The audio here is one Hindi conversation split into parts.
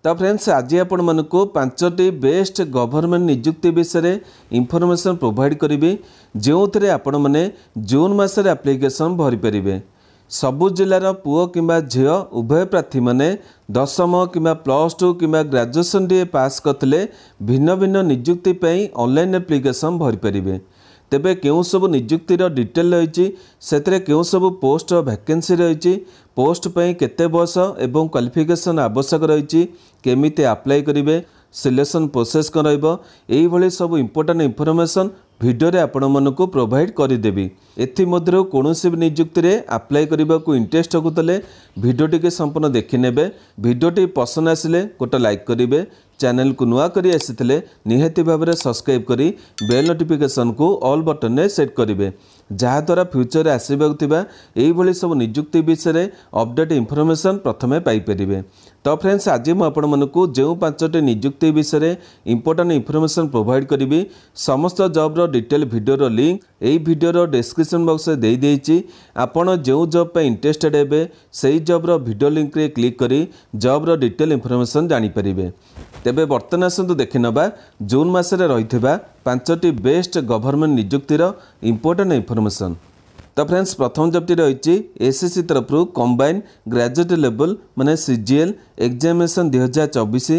तो फ्रेंड्स आज आपण मानक 5टी बेस्ट गवर्नमेंट नियुक्ति विषय इंफॉर्मेशन प्रोवाइड करी जो थे आपण मैंने जून मसरे एप्लिकेशन भरी पारे। सबु जिलार पुओ किंबा झील उभय प्रार्थी मैंने 10म किंबा +2 किंबा ग्रेजुएशन डी पास करते भिन्न भिन्न नियुक्ति ऑनलाइन एप्लिकेशन भरी पारे। तेबे केउ सब नियुक्तिर डिटेल रही से केउ सब पोस्ट वैकेंसी रही पोस्ट पे केते बयस एवं क्वालिफिकेशन आवश्यक रही केमिति अप्लाई करेंगे सिलेक्शन प्रोसेस कौन रही सब इंपोर्टेंट इंफॉर्मेशन वीडियो रे आपण मानकु प्रोवाइड करदेवी। एथिमध्य कौन भी नियुक्ति रे अप्लाई करने को इंटरेस्ट होते वीडियोटी के संपूर्ण देखने वीडियोटी पसंद आसिले गोटे लाइक करेंगे चैनल को नुआ करी आसीथिले निहाती भाव में सब्सक्राइब करी बेल नोटिफिकेशन को ऑल बटन में सेट करेंगे जहाँद्वारा फ्यूचर आसवाक यही सब नियुक्ति विषय अपडेट इंफॉर्मेशन प्रथमे पाइपर। तो फ्रेंड्स आज मुझे जो 5टी नियुक्ति विषय इंपोर्टेंट इंफॉर्मेशन प्रोवाइड करी समस्त जॉब डिटेल वीडियो लिंक यही वीडियो डिस्क्रिप्शन बॉक्स में दे देइछि। आपण जो जॉब पे इंटरेस्टेड हेबे सही जॉब वीडियो लिंक रे क्लिक करी जॉब डिटेल इंफॉर्मेशन जानि परिबे। तेबे बर्तमान आसतु देखि नबा जून मासरे रहिथिबा 5टी बेस्ट गवर्नमेंट नियुक्तिर इंपोर्टेंट इंफॉर्मेशन। तो फ्रेंड्स प्रथम जॉबटी रही एसएससी तरफ कंबाइन ग्रेजुएट लेवल माने सीजीएल एग्जामिनेशन 2024।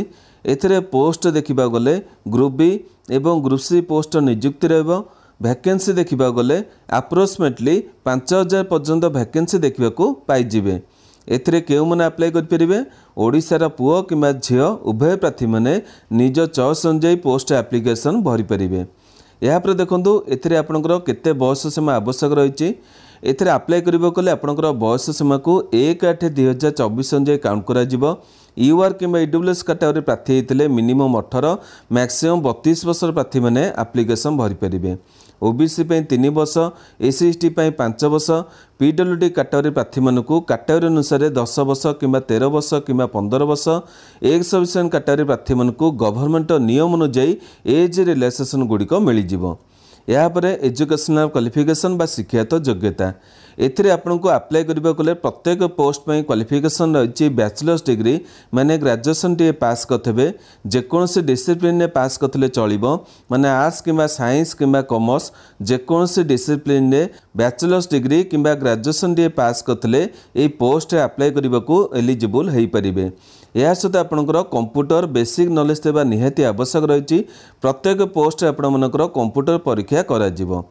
एथिरे पोस्ट देखा गले ग्रुप बी एवं ग्रुप सी पोस्ट नियुक्ति रहिबो। वैकेंसी देखा गले अप्रोक्सीमेटली 5000 पर्यंत वैकेंसी देखा पाइबे। एथिरे केउ माने अप्लाई करेंगे ओडिशार पुओ किंबा झील उभय प्रार्थी मैंने निज चॉइस अनुसार पोस्ट एप्लिकेशन भरी पारे। यापर देखो एथिरे आपणकर केते बयस सीमा आवश्यक रही एथिरे अप्लाई करबो कले आपणकर बयस सीमा को 1/8/2024 अनुसार काउंट करा। यूआर किंबा ईडब्ल्यूएस कैटेगरी प्रार्थी होते मिनिमम 18 मैक्सिमम 32 वर्ष प्रार्थी मैंने एप्लिकेशन भरी पारे। ओबीसी 3 वर्ष एससी एसटी 5 वर्ष पीडब्ल्यूडी कैटेगरी प्रार्थी मानक कैटेगरी अनुसार 10 वर्ष किंबा 13 वर्ष किंबा 15 वर्ष एक्स सर्विसमेन कैटेगरी प्रार्थी मानक गवर्नमेंट नियम अनुଯାयी एज रिलैक्सेशन गुड़िक मिल यापर एजुकेशनल क्वालिफिकेशन बा शिक्षागत योग्यता। एथिरे आपनको अप्लाई करबा कले प्रत्येक पोस्ट में क्वालिफिकेशन रही बैचलर्स डिग्री माने ग्रेजुएशन टी पास करथे जेकोसी डिसिप्लिन ने पास करथिले चलिबो माने आर्ट्स किंबा साइंस किंबा कॉमर्स जेकोसी डिसिप्लिन ने बैचलर्स डिग्री किंबा ग्रेजुएशन टी पास करथिले ए पोस्ट अप्लाई करबा को एलिजिबल हेई परिबे। या सहित आपणकर कंप्यूटर बेसिक नॉलेज देवा निहाती आवश्यक रही प्रत्येक पोस्ट आपण मनकर कंप्यूटर परीक्षा करा जिवो।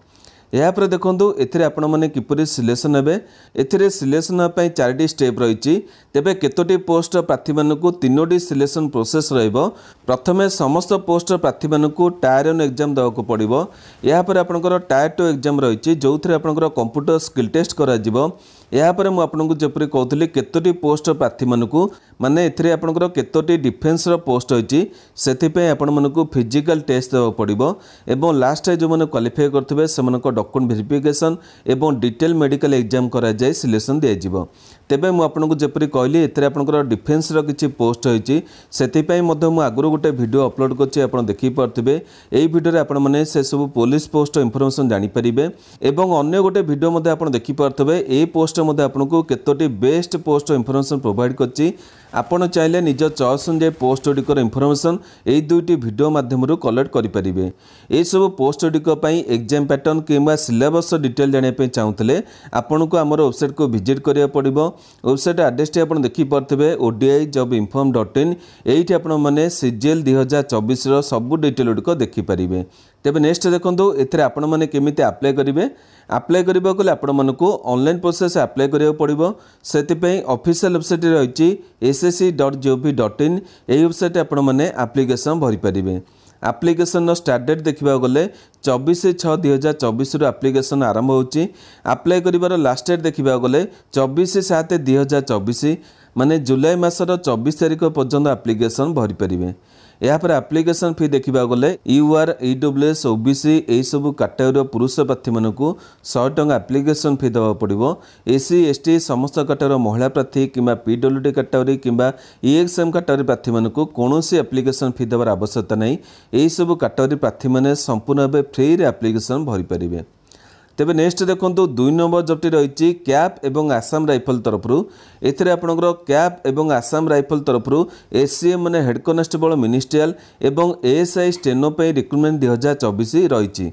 यापर देखो एथिरे आपण माने किपरि सिलेक्शन हेबे एथिरे सिलेक्शन होय 4टी स्टेप रही तेबे केतोटी पोस्ट प्रार्थी मानकु 3टी सिलेक्शन प्रोसेस रहिबो। प्रथमे समस्त पोस्ट प्रार्थी मानकु टायर 1 एग्जाम देवाक पड़िबो। यापर आपणकर टायर 2 एग्जाम रही जो थे आपणकर कंप्यूटर स्किल टेस्ट करा जिवो। यापर मु आपनकु जेपरि कहथली केतोटी पोस्ट प्रार्थी मानकु माने एथिरे आपनकर केतोटी डिफेन्स रो पोस्ट होइची सेथि पे आपण मानकु फिजिकल टेस्ट देवा पड़िबो एवं लास्ट जो माने क्वालिफाई करथबे सेमानक डॉक्यूमेंट वेरिफिकेशन एवं डिटेल मेडिकल एग्जाम करा जाय सिलेक्शन दिया जिवो। तेबे मु आपनकु जेपरि कहली एथिरे आपनकर डिफेन्स रो किछि पोस्ट होइची सेथि पे मध्य मु आगुरो गोटे वीडियो अपलोड करछि आपण देखि पारथिबे। एई वीडियो रे आपण माने से सब पुलिस पोस्ट इंफॉर्मेशन जानि परिबे एवं अन्य गोटे वीडियो मध्य आपण देखि पारथिबे ए पोस्ट मध्य आपनको केतोटी बेस्ट पोस्ट इंफॉर्मेशन प्रोवाइड करछि। आपण चाहिले निज चॉइस अनुसार पोस्ट गुड़िकर इंफॉर्मेशन यही 2टी वीडियो माध्यम कलेक्ट करेंगे। ये सब पोस्ट गुड़िक एग्जाम पैटर्न किंबा सिलेबस डिटेल जानापी चाहूँगे आपन को आम वेबसाइट को विजिट करा पड़ो। वेबसाइट आड्रेस टी आप देखिपे odi.job.inform.in ये आपने सीजीएल 2024 सब डिटेल गुड़िक देखिपारे। तेबे नेक्स्ट देखो एथिरे आपण माने केमिति अप्लाई करेंगे अप्लाई करबा कले आपण मानकु ऑनलाइन प्रोसेस अप्लाई करिया पड़िबो। सेति पई ऑफिशियल वेबसाइट रहिछि ssc.gov.in एई वेबसाइट आपण माने एप्लिकेशन भरि परिबे। एप्लिकेशन स्टार्ट डेट देखा गले 24/6/2024 एप्लिकेशन आरंभ होची। अप्लाई करिवार लास्ट डेट देखा गले 24/7/2024 माने जुलाई मासर 24 तारिख पर्यंत एप्लिकेशन भरि परिबे। यापर एप्लिकेशन फी देखा गले यूआर ईडब्ल्यूएस ओबीसी यही सब कैटेगरी पुरुष प्रार्थी मानकु 100 टंका एप्लिकेशन फी देवा पड़ो। एससी एसटी समस्त कैटेगरी महिला प्रार्थी किंबा पीडब्ल्यूडी कैटेगरी किंबा ईएक्सएम कैटेगरी प्रार्थी मानकु कोनोसी एप्लिकेशन फी देवार आवश्यकता नहीं। यही सब कैटेगरी प्रार्थी माने संपूर्ण भाव फ्री रे एप्लिकेशन भरि परिबे। तेबे नेक्स्ट देखो 2 नंबर जबटी रही कैप एवं आसाम राइफल तरफ एथिरे आपनकर कैप एवं आसाम राइफल तरफ एससीएम माने हेड कॉन्स्टेबल मिनिस्ट्रियल एवं एएसआई स्टेनो पे रिक्रुटमेंट 2024 रही।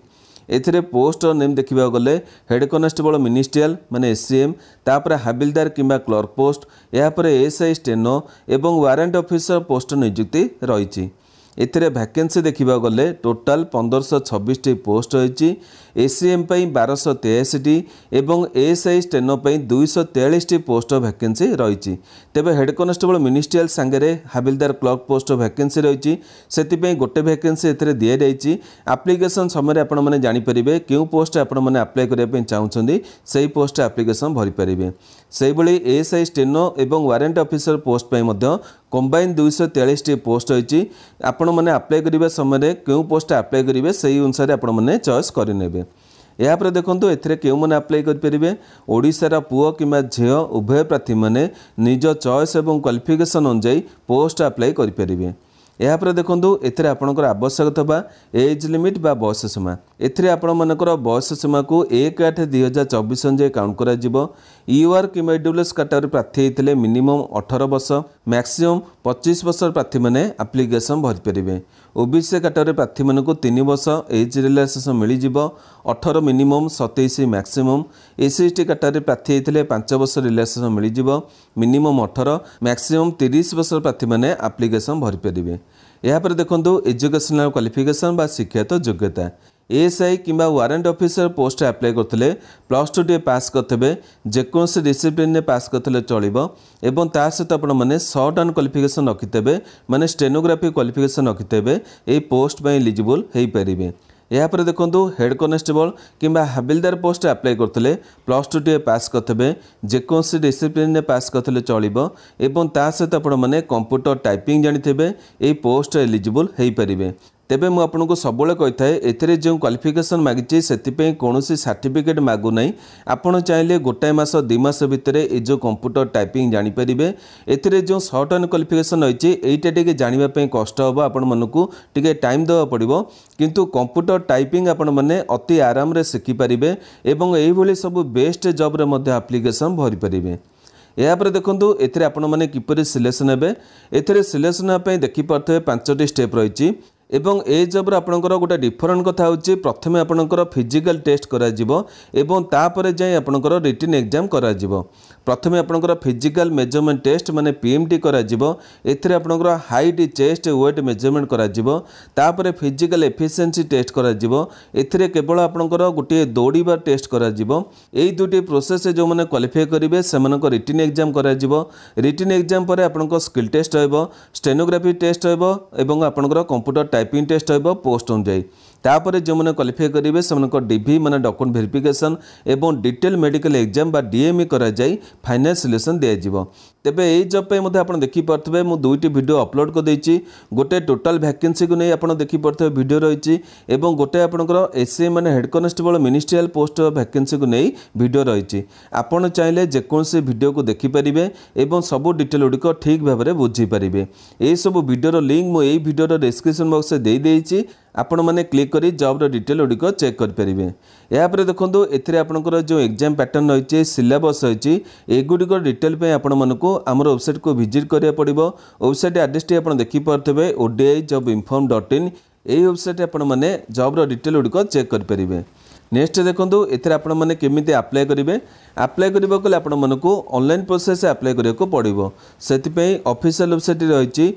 एथिरे पोस्ट नेम देखा गले हेड कॉन्स्टेबल मिनिस्ट्रियल माने एससीएम तापर हाबिलदार किंबा क्लर्क पोस्ट यापर एएसआई स्टेनो एवं वारंट ऑफिसर पोस्ट नियुक्ति रही। एथिरे वैकेंसी देखा गले टोटाल 1526 पोस्ट रही। एसीएम 1283 एवं एएसआई स्टेनो 243 पोस्ट वैकेंसी रही। तेबे हेड कॉन्स्टेबल मिनिस्ट्रियल सांगे हाबिलदार क्लर्क पोस्ट वैकेंसी रही से गोटे वैकेंसी एथिरे दिया जाइए। एप्लिकेशन समय आपण मैंने जानीपर क्यों पोस्ट आपण मैंने अप्लाई करने चाहूँगी से पोस्ट एप्लिकेशन भरी पारे। से भाई एएसआई स्टेनो एवं warrant officer post combine 243 post रही। आपण मैंने अप्लाई करने समय क्यों पोस्ट अप्लाई करेंगे से अनुसार आपण मैंने चॉइस करेंगे। यापर देखो एथिरे क्यों मैंने अप्लाई करेंगे ओडिशार पुओ किंबा झील उभय प्रार्थी मैंने निज चॉइस एवं क्वालिफिकेशन अनुसार पोस्ट अप्लाई करेंगे। यापर देखो एथिरे आपणकर आवश्यक थबा एज लिमिट बा बयस सीमा एथिरे आपण मानकर बयस सीमा को 1/8/2024 अनुसार काउंट करा जिवो। यूआर किंबा ईडब्ल्यूएस कैटेगरी प्रार्थी होते मिनिमम 18 वर्ष मैक्सिमम 25 वर्ष प्रार्थी मैंने एप्लिकेशन भरी पारे। ओबीसी कैटेगरी प्रार्थी मानक 3 वर्ष एज रिलैक्सेशन मिल जिवो 18 minimum 27 maximum. SC ST category प्रार्थी होते 5 वर्ष रिलैक्सेशन मिल जिवो मिनिमम 18 मैक्सिमम 30 वर्ष प्रार्थी मैंने एप्लिकेशन भरी पारे। यापर देखो एजुकेशनल क्वालिफिकेशन बा शिक्षागत योग्यता एएसआई किंबा वारंट ऑफिसर पोस्ट अप्लाई करते +2 टे पास करते जेकोसी डिसिप्लिन पास करते चलो एवं ता सहित आपण मैंने शॉर्ट एंड क्वालिफिकेशन रखिथे माने स्टेनोग्राफी क्वालिफिकेशन रखिथे ये पोस्ट एलिजिबल हो पारे। यापर देखो हेड कॉन्स्टेबल किंबा हाबिलदार पोस्ट अप्लाई करते +2 टे पास करते जेकोसी डिसिप्लिन पास करते चलो एवं ता सहित आपण मैंने कंप्यूटर टाइपिंग जानिथे ये पोस्ट एलिजिबल हो पारे। तेबे मु आपको सब कही ए जो क्वालिफिकेशन मागिची से कौन सर्टिफिकेट मागु ना आपण चाहिए गोटाए मास 2 मास भितर ये जो कंप्यूटर टाइपिंग जानीपर ए जो शॉर्ट एंड क्वालिफिकेशन रही है जानापी कष्ट हम आपण मानक टे टाइम देवा पड़ो किंतु कंप्यूटर टाइपिंग आपण मैंने अति आराम रे शिखिपारे एवं यही सब बेस्ट जॉब रे एप्लिकेशन भरी पारे। यापर देखो एथिरे आपण माने किपरि सिलेक्शन हेबे एथिरे सिलेक्शन होगा देखिपे 5टी स्टेप रही एवं ए जॉब आपणकर गोटे डिफरेंट कथा होची प्रथमे आपणकर फिजिकल टेस्ट करा जिवो एवं तापरे जाय आपणकर रिटन एग्जाम करा जिवो। प्रथमे आपणकर फिजिकल मेजरमेंट टेस्ट माने पीएमटी करा जिवो एथिरे आपणकर हाइट चेस्ट वेट मेजरमेंट करा जिवो तापरे फिजिकल एफिशिएंसी टेस्ट करा जिवो एथिरे केवल आपणकर गोटे दौड़ीबा टेस्ट करा जिवो। एई दुटी प्रोसेस जो माने क्वालिफाई करिवे सेमानक रिटन एग्जाम करा जिवो। रिटन एग्जाम परे आपणकर स्किल टेस्ट होइबो स्टेनोग्राफी टेस्ट होइबो एवं आपणकर कंप्यूटर टाइपिंग टेस्ट होइबो पोस्ट अनुसार तापर जो मैंने क्वालिफाई करेंगे से डीवी माने डॉक्यूमेंट वेरिफिकेशन एवं डिटेल मेडिकल एग्जाम बा डीएमई करा जाई फाइनल सिलेक्शन दिया। तेबे ये जॉब पे मते आपण देखि पारथबे मु 2टी वीडियो अपलोड कर देछि गोटे टोटल वैकेंसी को नहीं आपण देखि पारथबे वीडियो रही एवं गोटे आपणकर एससीएम माने head constable ministerial post vacancy को नहीं वीडियो रही। आपण चाहिले जेकोसी वीडियो को देखि परिबे एवं सब डिटेल गुड़िक ठीक भाव में बुझी पारिबे। ए सब वीडियो लिंक मु एई वीडियो डिस्क्रिप्शन बॉक्स दे देछि आपण मैंने क्लिक करी जॉब डिटेल गुड़िक चेक करेंगे। यापर देखो एथिरे आपणकर जो एग्जाम पैटर्न रही सिलेबस रही एगुड़िक डिटेल पे आपण मानक आमर वेबसाइट को विजिट करिया पड़िबो। वेबसाइट एड्रेस टी आपण देखि पारथबे odijobiinform.in यही वेबसाइट आपण मैंने जॉब डिटेल गुड़िक चेक करेंगे। नेक्स्ट देखो एथिरे आपण मैंने केमिति अप्लाई करेंगे अप्लाई करबा कले आपण मानकु ऑनलाइन प्रोसेस अप्लाई करिया पड़ो से ऑफिशियल वेबसाइट रही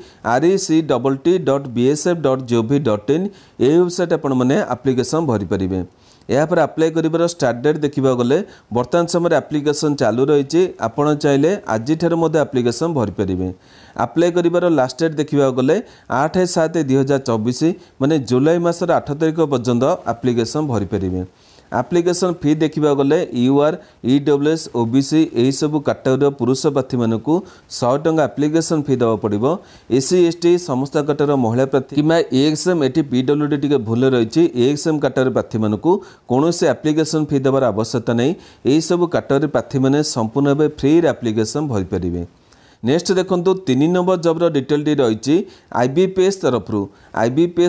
rect.bsf.gov.in यही वेबसाइट आपण मैंने एप्लिकेशन भरी पारिबे। यापर अप्लाई करिबार स्टार्ट डेट देखा गले बर्तमान समय एप्लिकेशन चालू रही आपण चाहिए आज एप्लिकेशन भरी पारिबे। अप्लाई करिबार लास्ट डेट देखा गले 8/7/2024 माने जुलाई मासर 8 तारिख पर्यंत एप्लिकेशन भरी पारिबे। एप्लिकेशन फी देखा गले यूआर ईडब्ल्यूएस ओबीसी यही सब कैटेगरी पुरुष प्रार्थी मानक 100 टंका एप्लिकेशन फी देवा पड़ो। एससी एसटी समस्त कैटेगरी महिला प्रार्थी कि एएक्सएम एटी पीडब्ल्यूडी टी भूल रही एएक्सएम कैटेगरी प्रार्थी मानक कौन से एप्लिकेशन फी देवार आवश्यकता नहीं। यही सब कैटेगरी प्रार्थी मैंने संपूर्ण भाव फ्री एप्लिकेशन भरी पारिबे। नेक्स्ट देखो 3 नंबर जॉब्र डिटेल टी रही आईबीपीएस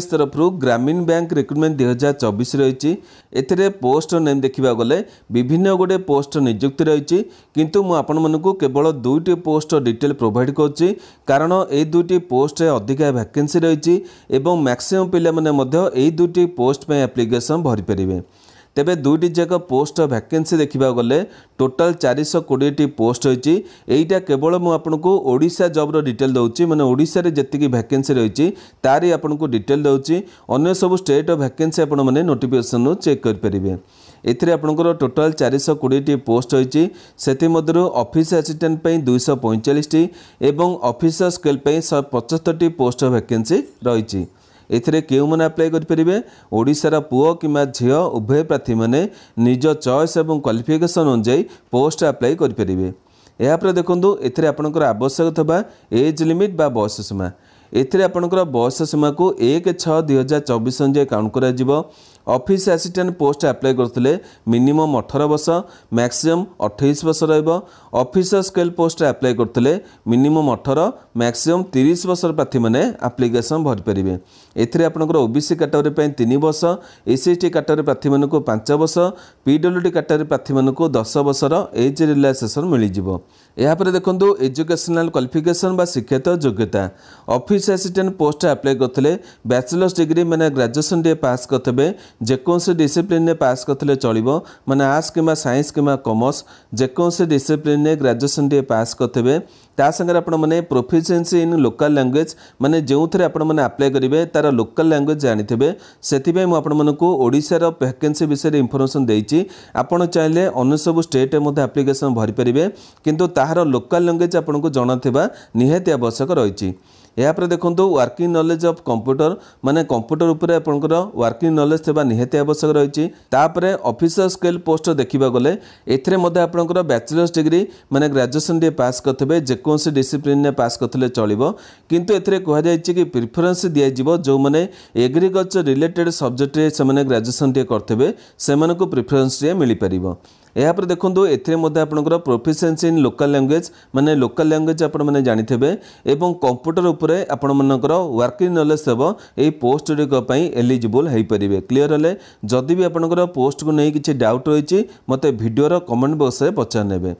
तरफ ग्रामीण बैंक रिक्रुटमेंट 2024 रही एथिरे पोस्ट नेम देखा गले विभिन्न गुड़े पोस्ट नियुक्ति रही किंतु मु आपण मानकु केवल 2टी पोस्ट डिटेल प्रोवाइड करुच्ची कारण ए 2टी पोस्ट अधिका वैकेंसी रही एवं मैक्सिमम पिला माने मध्य ए 2टी पोस्ट पे एप्लिकेशन भरी परिबे। तेबे 2टी जाक पोस्ट वैकेंसी देखा गले टोटाल 420टी पोस्ट होती एटा केवल मु आपनको ओडिशा जॉब्र डिटेल दउची माने ओडिशा रे जतिकी वैकेंसी रही तारी आपनको डिटेल दउची अन्य सब स्टेट वैकेंसी आपण माने नोटिफिकेशन चेक कर परिबे। एथिरे आपनकर टोटाल 420टी पोस्ट होती सेति मध्यरु ऑफिस असिस्टेंट पे 245टी एवं ऑफिसर स्केल पे 175टी पोस्ट वैकेंसी रही एथिरे केउ माने अप्लाई करि परिबे ओडिशार पुओ किमा झियो उभय प्रार्थी माने निज चॉइस एवं क्वालिफिकेशन अनुसार पोस्ट अप्लाई करि परिबे। या पर देखंतु एथिरे आपनकर आवश्यक थबा एज लिमिट बा बयस सीमा एथिरे आपनकर बयस सीमा को 1/6/2024 अनुसार काउंट करा जिवो। ऑफिस असिस्टेंट पोस्ट अप्लाई करथिले मिनिमम 18 वर्ष मैक्सिमम 28 वर्ष रहइबो। ऑफिसर स्केल पोस्ट अप्लाई करथिले मिनिमम 18 मैक्सिमम 30 वर्ष प्रार्थी माने एप्लिकेशन भरि परिबे। एथिरे आपनकर ओबीसी कैटेगरी पे 3 वर्ष एससी कैटेगरी प्रार्थी मानको 5 वर्ष पीडब्ल्यूडी कैटेगरी प्रार्थी मानको 10 वर्षर एज रिलैक्सेशन मिलि जिवो। या पर देखंतु एजुकेशनल क्वालिफिकेशन बा शिक्षागत योग्यता ऑफिस असिस्टेंट पोस्ट अप्लाई करथिले बैचलर्स डिग्री माने ग्रेजुएशन डे पास करथबे जेकोसी डिसिप्लिन ने पास करथिले चलिबो माने आर्ट्स किमा साइंस किमा कॉमर्स जेकोसी डिसिप्लिन ने ग्रेजुएशन डे पास करथबे ता संगे आपण माने प्रोफिशिएंसी इन लोकल लैंग्वेज माने जेउथरे आपण माने अप्लाई करिवे तार लोकल लैंग्वेज जानिथिबे सेथिबे मु आपण मानकु ओडिसा रो वैकेंसी विषय इंफॉर्मेशन देइची आपण चाहिले अन्य सब स्टेट मध्ये एप्लिकेशन भरि परिबे किंतु ताहार लोकल लैंग्वेज आपनको जणाथिबा निहाती आवश्यक रहिची। या पर देखंतु वर्किंग नॉलेज ऑफ कंप्यूटर माने कंप्यूटर ऊपर आपनकर वर्किंग नॉलेज थबा निहाती आवश्यक रहिची। तापरे ऑफिसर स्केल पोस्ट देखिबा गले एथरे मध्ये आपनकर बैचलर्स डिग्री माने ग्रेजुएशन डे पास करथबे जेकोसी डिसिप्लिन ने पास करथले चलिबो किंतु एथरे कहै जायछि कि प्रेफरेंस दिया जिवो जो माने एग्रीकल्चर रिलेटेड सब्जेक्ट रे से माने ग्रेजुएशन डे करथबे सेमानको प्रेफरेंस रे मिलि परिबो। या पर देखंतु एथरे मध्ये आपनकर प्रोफिशिएंसी इन लोकल लैंग्वेज माने लोकल लैंग्वेज आपण माने जानिथबे एवं कंप्यूटर ऊपर आपण मानकर वर्किंग नॉलेज हेबो एई पोस्ट रे पई एलिजिबल हेई परिबे। क्लियर हले जदि भी आपनकर पोस्ट को नै किछि डाउट रहिछि मते वीडियो रो कमेंट बॉक्स रे पचार नेबे।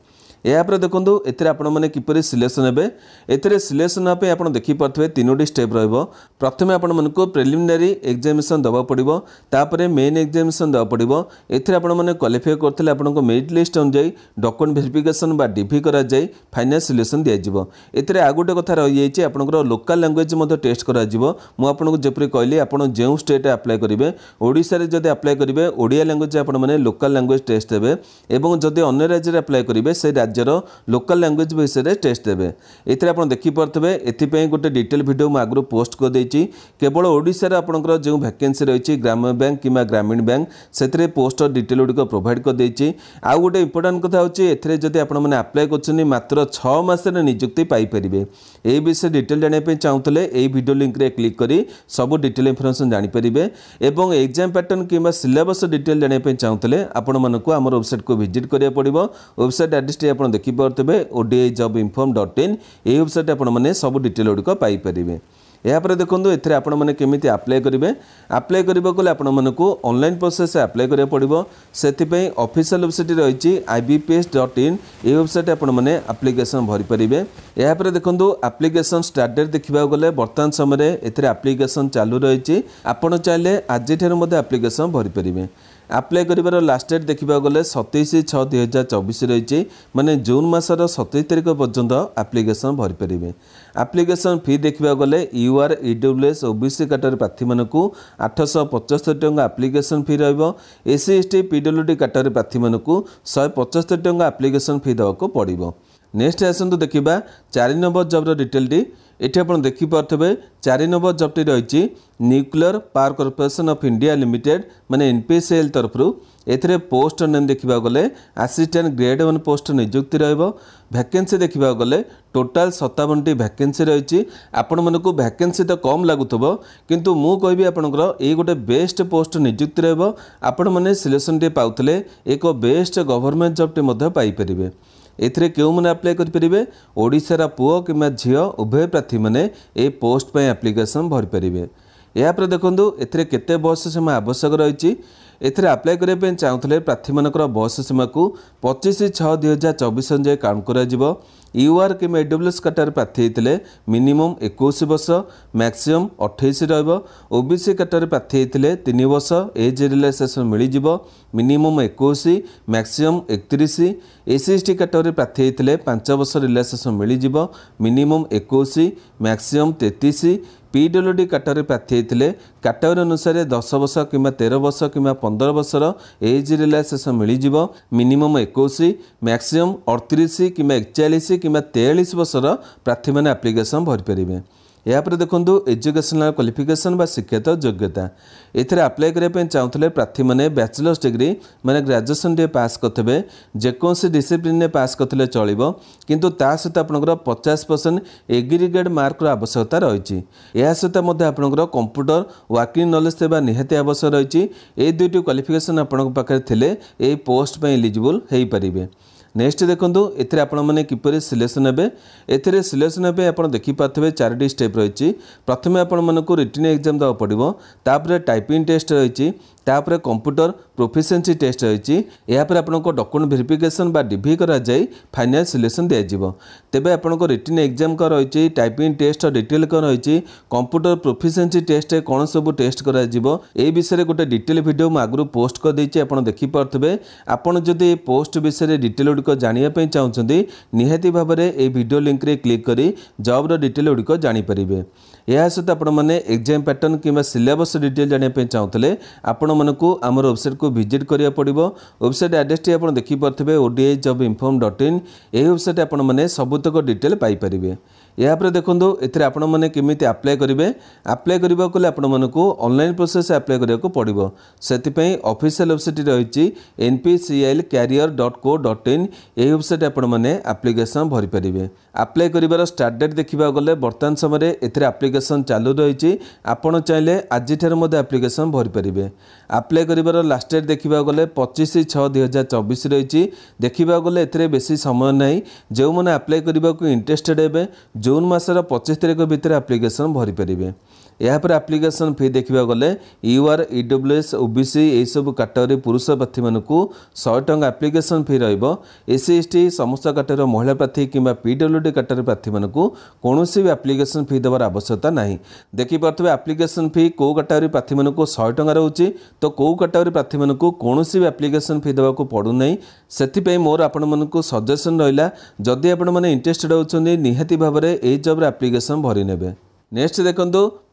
या पर देखंतु एथरे आपण माने किपरि सिलेक्शन हेबे एथरे सिलेक्शन आपे आपण देखि परथबे 3टी स्टेप रहइबो। प्रथमे आपण मानको प्रिलिमिनरी एग्जामिनेशन दबा पड़िबो तापरे मेन एग्जामिनेशन दबा पड़िबो एथरे आपण माने क्वालिफाई करथले आपनको मेरिट लिस्ट अनुसार डॉक्यूमेंट वेरिफिकेशन बा डीवी करा जाय फाइनल सिलेक्शन दिया जिवो। एथरे आ गुटे कथा रहि जायछि आपनकर लोकल लैंग्वेज मध्ये टेस्ट करा जिवो। मु आपनको जेपरि कहली आपण जेउ स्टेट अप्लाई करिवे ओडिसा रे जदि अप्लाई करिवे ओडिया लैंग्वेज आपण माने लोकल लैंग्वेज टेस्ट देबे एवं जदि अन्य राज्य रे अप्लाई करिवे से लोकल लैंग्वेज विषय टेस्ट देवे। एथिरे आपण देखि परथबे एथिपई गोटे डिटेल वीडियो म आगरो पोस्ट कर देछि केवल ओडिसा रे आपनकर जे वैकेंसी रहिछि ग्रामीण बैंक किमा ग्रामीण बैंक सेथिरे पोस्ट डिटेल उडी को प्रोवाइड कर देछि। आ गोटे इंपोर्टेंट कथा होछि एथिरे जदि आपण माने अप्लाई करछनी मात्र 6 मास रे नियुक्ति पाई परिबे। ए विषय डिटेल जाने पे चाहूतले ए वीडियो लिंक रे क्लिक करी सब डिटेल इंफॉर्मेशन जानि परिबे एवं exam pattern keema syllabus detail जाने पे चाहूतले आपण मानको हमर वेबसाइट को विजिट करिया पड़िबो। वेबसाइट एड्रेस टी आपण देखि परतबे odijobinform.in ए वेबसाइट आपण माने सब डिटेल उडी को पाई परिबे। या पर देखंतु एथरे आपण माने केमिति अप्लाई करिवे अप्लाई करबा कोले आपण मानको ऑनलाइन प्रोसेस अप्लाई करिया पड़िबो। सेति पई ऑफिशियल वेबसाइट रहिछि ibps.in ए वेबसाइट आपण माने एप्लिकेशन भरि परिबे। या पर देखंतु एप्लिकेशन स्टार्ट डेट देखिबा गले वर्तमान समय रे एथरे एप्लिकेशन चालू रहिछि आपण चाहिले आज ठेर मध्ये एप्लिकेशन भरि परिबे। अप्लाई करिवार लास्ट डेट देखिबा गले 27/6/2024 रहिछि माने जून मासर 27 तारिख पर्यंत एप्लिकेशन भरि परिबे। एप्लिकेशन फी देखिबा गले यूआर ईडब्ल्यूएस ओबीसी कैटेगरी प्रार्थी मानकु 875 टंका एप्लिकेशन फी रहइबो। एससी एसटी पीडब्ल्यूडी कैटेगरी प्रार्थी मानकु 175 टंका एप्लिकेशन फी देबाको पड़िबो। नेक्स्ट आसंतु देखिबा 4 नंबर जॉब रो डिटेल टी एठी आपण देखि पारथबे 4 नंबर जॉब टी रहिछि nuclear power corporation of India limited माने एनपीसीएल तरफरु एथरे पोस्ट नेम देखिबा गले असिस्टेंट ग्रेड 1 पोस्ट नियुक्ति रहइबो। वैकेंसी देखिबा गले टोटाल 57टी वैकेंसी रहिछि। आपण मानको वैकेंसी तो कम लागुथबो किंतु मु कहबी आपनकर ए गोटे बेस्ट पोस्ट नियुक्ति रहइबो। आपण माने सिलेक्शन टे पाउथले एक बेस्ट गवर्नमेंट जॉब टे मध्ये पाई परिबे। एथिरे केउ माने अप्लाई करि परिबे ओडिसा पुओ किंबा झियो उभय प्रार्थी माने ए पोस्ट पे एप्लिकेशन भरि परिबे। या पर देखंतु एथिरे केते बयस सीमा आवश्यक रही। एथिरे अप्लाई करिया पे चाहुथले प्रार्थी मानकर बयस सीमा को 25/6/2024 अनुसार काउंट करा जिवो। यूआर कि ईडब्ल्यूएस कैटेगरी प्रार्थी होते मिनिमम 21 वर्ष मैक्सिमम 28 रहिबो। ओबीसी कैटेगरी प्रार्थी होते 3 वर्ष एज रिलैक्सेशन मिल जिवो मिनिमम 21 मैक्सिमम 31। एससी कैटेगरी प्रार्थी होते 5 वर्ष रिलैक्सेशन मिल जिवो मिनिमम 21 मैक्सिमम 33। पीडब्ल्यूडी कैटेगरी प्रार्थी होते कैटेगरी अनुसार 10 वर्ष कि 13 वर्ष कि 15 वर्षर एज रिलैक्सेशन मिल जिवो मिनिमम 21 मैक्सिमम 38 कि 41 कि 43 वर्षर प्रार्थी मैंने एप्लिकेशन भरी पारे। यापर देखो एजुकेशनल क्वालिफिकेशन बा शिक्षागत योग्यता एथिरे अप्लाई करिया चाहूले प्रार्थी मैंने बैचलर्स डिग्री माने ग्रेजुएशन टे पास करते जेकोसी डिसिप्लिन ने पास करते चलो किंतु ता सहित आपनकर 50% एग्रीगेट मार्क आवश्यकता रही। यह सहित आपनकर कंप्यूटर वर्किंग नॉलेज तेबा निहाती आवश्यक रही। ए दुईटी क्वालिफिकेशन आपन पाखे थिले ए पोस्ट पे एलिजिबल हो पारे। नेक्स्ट देखो एथिरे आपण माने किपरि सिलेक्शन हेबे। एथिरे सिलेक्शन हेबे आपण देखि पाथबे 4टी स्टेप रही। प्रथमे आपण मानकु रिटन एग्जाम दवा पड़िबो तापरे टाइपिंग टेस्ट रही तापरे कंप्यूटर प्रोफिशिएंसी टेस्ट रही। यापर आपनको डॉक्यूमेंट वेरिफिकेशन बा डीवी करा जाई फाइनल सिलेक्शन दिया जिवो। तेबे आपनको रिटन एग्जाम का रही टाइपिंग टेस्ट डिटेल का रही कंप्यूटर प्रोफिशिएंसी टेस्ट कौन सब टेस्ट करा जिवो ए विषय गोटे डिटेल वीडियो मु आगु पोस्ट कर देछि आपण देखि पारथबे। आपण जदि पोस्ट विषय डिटेल को जानिया पे चाहउछंदी निहाती भाबरे ए वीडियो लिंक रे क्लिक करी जॉब रो डिटेल को जानि परिबे। या सहित आपण माने एग्जाम पैटर्न किंबा सिलेबस डिटेल जानिया पे चाहउतले आपण मानकु हमर वेबसाइट को विजिट करिया पड़िबो। वेबसाइट एड्रेस टी आपण देखि पारथबे odijobinform.in। ए वेबसाइट आपण माने सबुतक डिटेल पाई परिबे। यापर देखो एथिरे आपण माने केमिति अप्लाई करिवे। अप्लाई करिबा कोले आपण मानकु ऑनलाइन प्रोसेस अप्लाई करिया को पड़िबो। सेति पई ऑफिशियल वेबसाइट रहिछि npclcareer.co.in। ए वेबसाइट आपण माने एप्लिकेशन भरि परिबे। अप्लाई करिवार स्टार्ट डेट देखिबा गले वर्तमान समय एथिरे एप्लिकेशन चालू रहिछि। आपण चाहिले आज ठार मध्ये एप्लिकेशन भरि परिबे। अप्लाई करिवार लास्ट डेट देखिबा गले 25/6/2024 रहिछि। देखिबा गले एथिरे बेसी समय नाही। जे माने अप्लाई करिबा को इंटरेस्टेड हेबे जून मासर 25 तारिख भितर एप्लिकेशन भरि परिबे। यापर एप्लिकेशन फी देखिबा गले यूआर ईडब्ल्यूएस ओबीसी ए सब कैटेगरी पुरुष प्रार्थी मानकु 100 टंका एप्लिकेशन फी रहिबो। एससी एसटी समस्त कैटेगरी महिला प्रार्थी किंबा पीडब्ल्यूडी कैटेगरी प्रार्थी मानकु कोनोसी भी एप्लिकेशन फी देबार आवश्यकता नाही। देखि पारथबे एप्लिकेशन फी को कैटेगरी प्रार्थी मानकु 100 टंका रहउची तो को कैटेगरी प्रार्थी मानकु कोनोसी भी एप्लिकेशन फी देबाकू पड़ु नाही। सेति पई मोर आपण मानकु सजेशन रहिला जदि आपण माने इंटरेस्टेड होचंदी निहाती भाबरे ए जॉब रे एप्लिकेशन भरि नेबे। नेक्स्ट देखो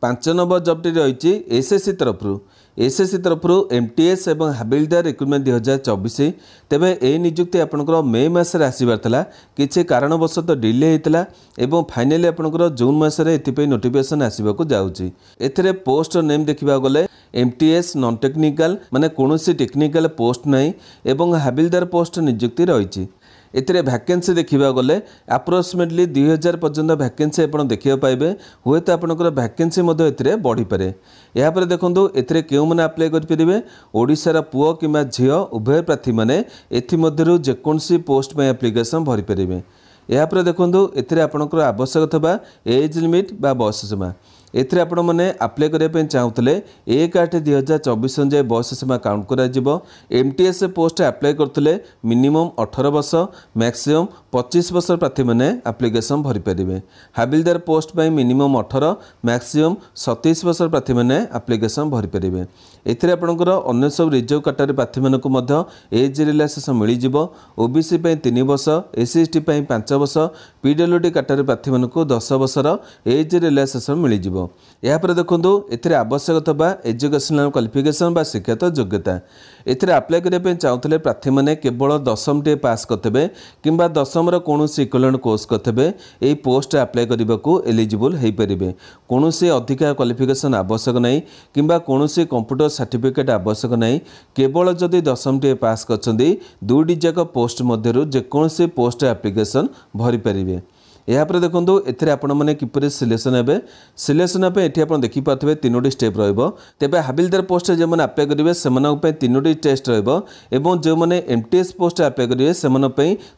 5 नंबर जॉब टी रही एसएससी तरफ एमटीएस और हाबिलदार रिक्रुटमेंट 2024। तेबे ए नियुक्ति आपनकर मे मासरे आसीबार थला किछि कारणवशत डिले होता एवं फाइनली आपनकर जून मासरे एथिपई नोटिफिकेशन आसीबाकू जाउची। एथिरे पोस्ट नेम देखिबा गले एमटीएस नॉन टेक्निकल माने कोनोसी टेक्निकल पोस्ट नाही एवं हाबिलदार पोस्ट नियुक्ति रही। एथिरे वैकेंसी देखिबा गले अप्रोक्सीमेटली 2000 पर्यंत वैकेंसी आपण देखिबा पाइबे। हुए तो आपनकर वैकेंसी मध्ये एथिरे बढ़ी पारे। या पर देखंतु एथिरे केउ माने अप्लाई करि परिबे ओडिसा रा पुओ किंबा झियो उभय प्रार्थी माने एथि मध्यरु जेकोनसी पोस्ट पे एप्लिकेशन भरि परिबे। या पर देखंतु एथिरे आपनकर आवश्यक थबा एज लिमिट बा बयस सीमा एथिरे आपण माने अप्लाई करिया पे चाहूतले 1/8/2024 अनुसार बयस सीमा काउंट करा जिवो। एमटीएस पोस्ट अप्लाई करथले मिनिमम 18 वर्ष मैक्सिमम 25 वर्ष प्रार्थी माने एप्लिकेशन भरि परिबे। हाबिलदार पोस्ट पई मिनिमम 18 मैक्सिमम 27 वर्ष प्रार्थी माने एप्लिकेशन भरि परिबे। एथिरे आपनकर अन्य सब रिजर्व कैटेगरी प्रार्थी मानकु मध्य एज रिलैक्सेशन मिल जिवो। ओबीसी पई 3 वर्ष एससी एसटी पई 5 वर्ष पीडब्ल्यूडी कैटेगरी प्रार्थी मानकु 10 वर्षर एज रिलैक्सेशन मिल जिवो। यापर देखो एथिरे आवश्यक थबा एजुकेशनल क्वालिफिकेशन बा शिक्षागत योग्यता एथिरे अप्लाई करिया चाहूले प्रार्थी माने केवल 10म टे पास करथबे किंबा 10म रो कोनोसी इक्विवेलेंट कोर्स करथबे एई पोस्ट अप्लाई करबाकू एलिजिबल हेई परिबे। कोनोसी अधिका क्वालिफिकेशन आवश्यक नाही किंबा कोनोसी कंप्यूटर सर्टिफिकेट आवश्यक नाही। केवल जदि 10म टे पास करछंदी दुईटी जाक पोस्ट मध्यरु जे कोनोसी पोस्ट एप्लिकेशन भरि परिबे। यापर देखो एथे आपण मैंने किपर सिलेक्शन हे सिलेक्शन ये आप देखिपे 3टी स्टेप रे हाबिलदार पोस्ट जो मैंने अप्लाई करेंगे से 3टी टेस्ट जो मैंने एमटीएस पोस्ट अप्लाई करेंगे से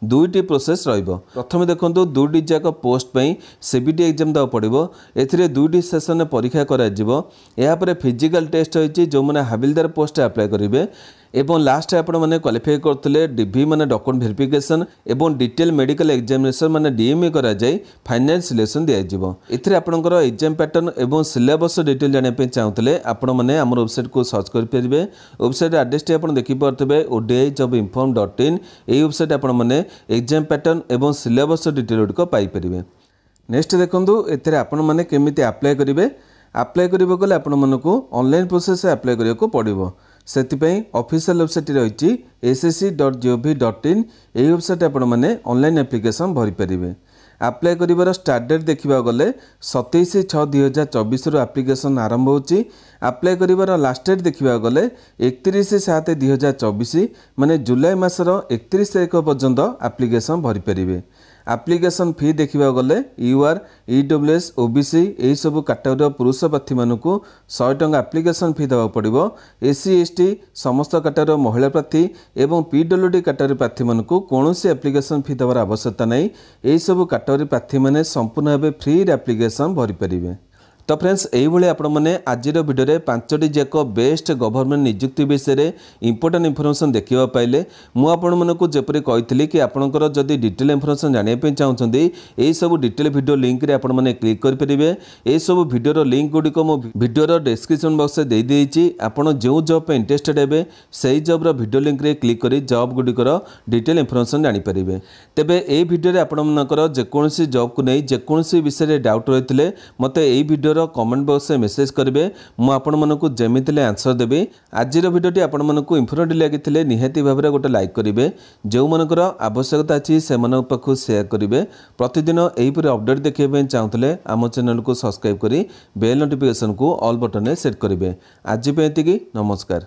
2टी प्रोसेस प्रथम देखो 2टी जाक पोस्ट सीबीटी एग्जाम देवा पड़ो ए 2टी सेसन परीक्षा कर फिजिकल टेस्ट होती जो मैंने हाबिलदार पोस्ट अप्लाई करेंगे एवं लास्ट आपण मैंने क्वालिफाई करते डीवी माने डॉक्यूमेंट वेरिफिकेशन एवं डिटेल मेडिकल एग्जामिनेशन माने डीएमए करा जाय फाइनल सिलेक्शन दिया जिवो इथरे आपनकर एग्जाम पैटर्न एवं सिलेबस डिटेल जाने पे चाहूतले आपण माने हमर वेबसाइट को सर्च कर परिबे वेबसाइट एड्रेस टी आपण देखि परतबे odi.jobinform.in ए वेबसाइट आपण माने एग्जाम पैटर्न एवं सिलेबस डिटेल को पाई परिबे। नेक्स्ट देखंतु एथरे आपण माने केमिति अप्लाई करिवे अप्लाई करिवे गले आपण मानको ऑनलाइन प्रोसेस अप्लाई करिया को पड़िबो सेतिपई ऑफिशियल वेबसाइट रही ssc.gov.in यही वेबसाइट आपण माने ऑनलाइन एप्लिकेशन भरी परिबे। अप्लाई करिवार स्टार्ट डेट देखिबा गले 27/6/2024 रु एप्लिकेशन आरंभ होची। अप्लाई करिवार लास्ट डेट देखिबा गले 31/7/2024 माने जुलाई मासर 31 तारिख पर्यंत एप्लिकेशन भरी परिबे। एप्लिकेशन फी देखिबा गले यूआर ईडब्ल्यूएस ओबीसी यही सब कैटेगरी पुरुष प्रार्थी मानकु 100 टंका एप्लिकेशन फी देवा पड़िबो। एससी एसटी समस्त कैटेगरी महिला प्रार्थी एवं पीडब्ल्यूडी कैटेगरी प्रार्थी मानकु कोनोसी एप्लिकेशन फी देवार आवश्यकता नहीं। यही सब कैटेगरी प्रार्थी माने संपूर्ण भाव फ्री एप्लिकेशन भरी परिबे। तो फ्रेंड्स यही आपण मैंने आज भिडियो में 5टी जाक बेस्ट गवर्नमेंट नियुक्ति विषय में इंपोर्टेंट इनफॉरमेशन देखा पाइले मुझे जपरी कही कि आपंकर जदि डिटेल इनफॉरमेशन जानापी चाहते यही सब डिटेल वीडियो लिंक रे आपण मैंने क्लिक करेंगे। यही सब वीडियो लिंक गुड़िक वीडियो डिस्क्रिप्शन बॉक्स में देदेजी आपड़ जो जॉब पे इंटरेस्टेड हे से जॉब वीडियो लिंक रे क्लिक कर जॉब गुड़िकर डिटेल इनफॉरमेशन जानीपारे। तेबे ये वीडियो आपंकर जेकोसी जॉब को नहीं जेकोसी विषय डाउट रही है मत यही वीडियो कमेंट बॉक्स में मेसेज करेंगे मुझे जमीती आंसर देवी। आज भिडियोटी आपण मानक इनफॉर्मेटिव लगी निहाती भाव में गोटे लाइक करेंगे जो मनकर आवश्यकता अच्छी से पाखु शेयर करेंगे। प्रतिदिन यहीपर अपडेट देखा चाहते आम चैनल को सब्सक्राइब कर बेल नोटिफिकेशन को ऑल बटन में सेट करेंगे। आज पे नमस्कार।